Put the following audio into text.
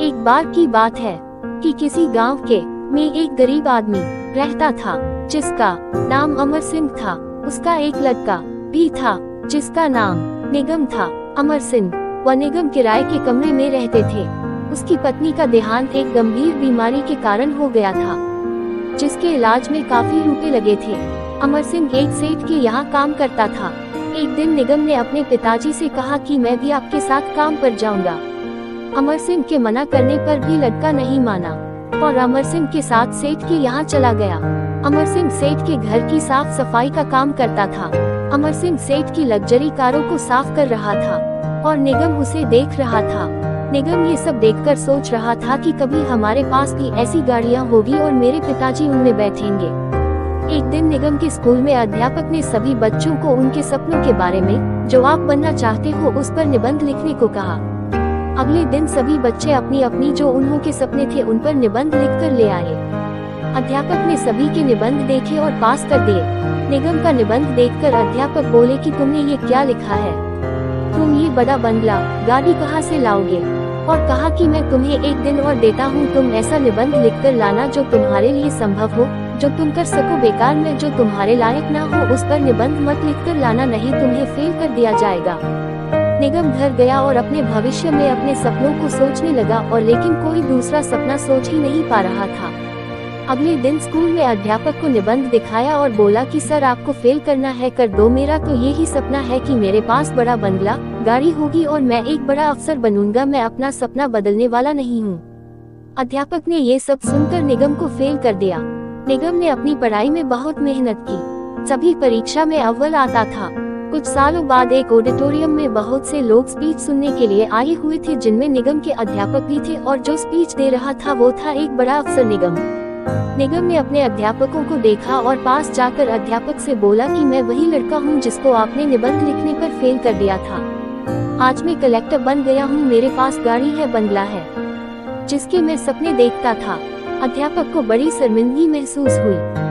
एक बार की बात है कि किसी गांव के में एक गरीब आदमी रहता था जिसका नाम अमर सिंह था। उसका एक लड़का भी था जिसका नाम निगम था। अमर सिंह व निगम किराए के कमरे में रहते थे। उसकी पत्नी का देहांत एक गंभीर बीमारी के कारण हो गया था, जिसके इलाज में काफी रुपए लगे थे। अमर सिंह एक सेठ के यहाँ काम करता था। एक दिन निगम ने अपने पिताजी से कहा कि मैं भी आपके साथ काम पर जाऊंगा। अमर सिंह के मना करने पर भी लड़का नहीं माना और अमर सिंह के साथ सेठ के यहाँ चला गया। अमर सिंह सेठ के घर की साफ सफाई का काम करता था। अमर सिंह सेठ की लग्जरी कारों को साफ कर रहा था और निगम उसे देख रहा था। निगम ये सब देखकर सोच रहा था कि कभी हमारे पास भी ऐसी गाड़ियाँ होगी और मेरे पिताजी उनमें बैठेंगे। एक दिन निगम के स्कूल में अध्यापक ने सभी बच्चों को उनके सपनों के बारे में, जो आप बनना चाहते हो, उस पर निबंध लिखने को कहा। अगले दिन सभी बच्चे अपनी अपनी जो उन्हों के सपने थे उन पर निबंध लिखकर ले आए। अध्यापक ने सभी के निबंध देखे और पास कर दिए। निगम का निबंध देखकर अध्यापक बोले कि तुमने ये क्या लिखा है? तुम ये बड़ा बंगला, गाड़ी कहाँ से लाओगे? और कहा कि मैं तुम्हें एक दिन और देता हूँ, तुम ऐसा निबंध लिखकर लाना जो तुम्हारे लिए संभव हो, जो तुम कर सको। बेकार में जो तुम्हारे लायक ना हो उस पर निबंध मत लिखकर लाना, नहीं तुम्हें फेल कर दिया जाएगा। निगम घर गया और अपने भविष्य में अपने सपनों को सोचने लगा, और लेकिन कोई दूसरा सपना सोच ही नहीं पा रहा था। अगले दिन स्कूल में अध्यापक को निबंध दिखाया और बोला कि सर, आपको फेल करना है कर दो, मेरा तो यही सपना है कि मेरे पास बड़ा बंगला, गाड़ी होगी और मैं एक बड़ा अफसर बनूंगा। मैं अपना सपना बदलने वाला नहीं हूँ। अध्यापक ने ये सब सुनकर निगम को फेल कर दिया। निगम ने अपनी पढ़ाई में बहुत मेहनत की, सभी परीक्षा में अव्वल आता था। कुछ सालों बाद एक ऑडिटोरियम में बहुत से लोग स्पीच सुनने के लिए आए हुए थे, जिनमें निगम के अध्यापक भी थे, और जो स्पीच दे रहा था वो था एक बड़ा अफसर निगम। निगम ने अपने अध्यापकों को देखा और पास जाकर अध्यापक से बोला कि मैं वही लड़का हूँ जिसको आपने निबंध लिखने पर फेल कर दिया था। आज मैं कलेक्टर बन गया हूँ, मेरे पास गाड़ी है, बंगला है, जिसके मैं सपने देखता था। अध्यापक को बड़ी शर्मिंदगी महसूस हुई।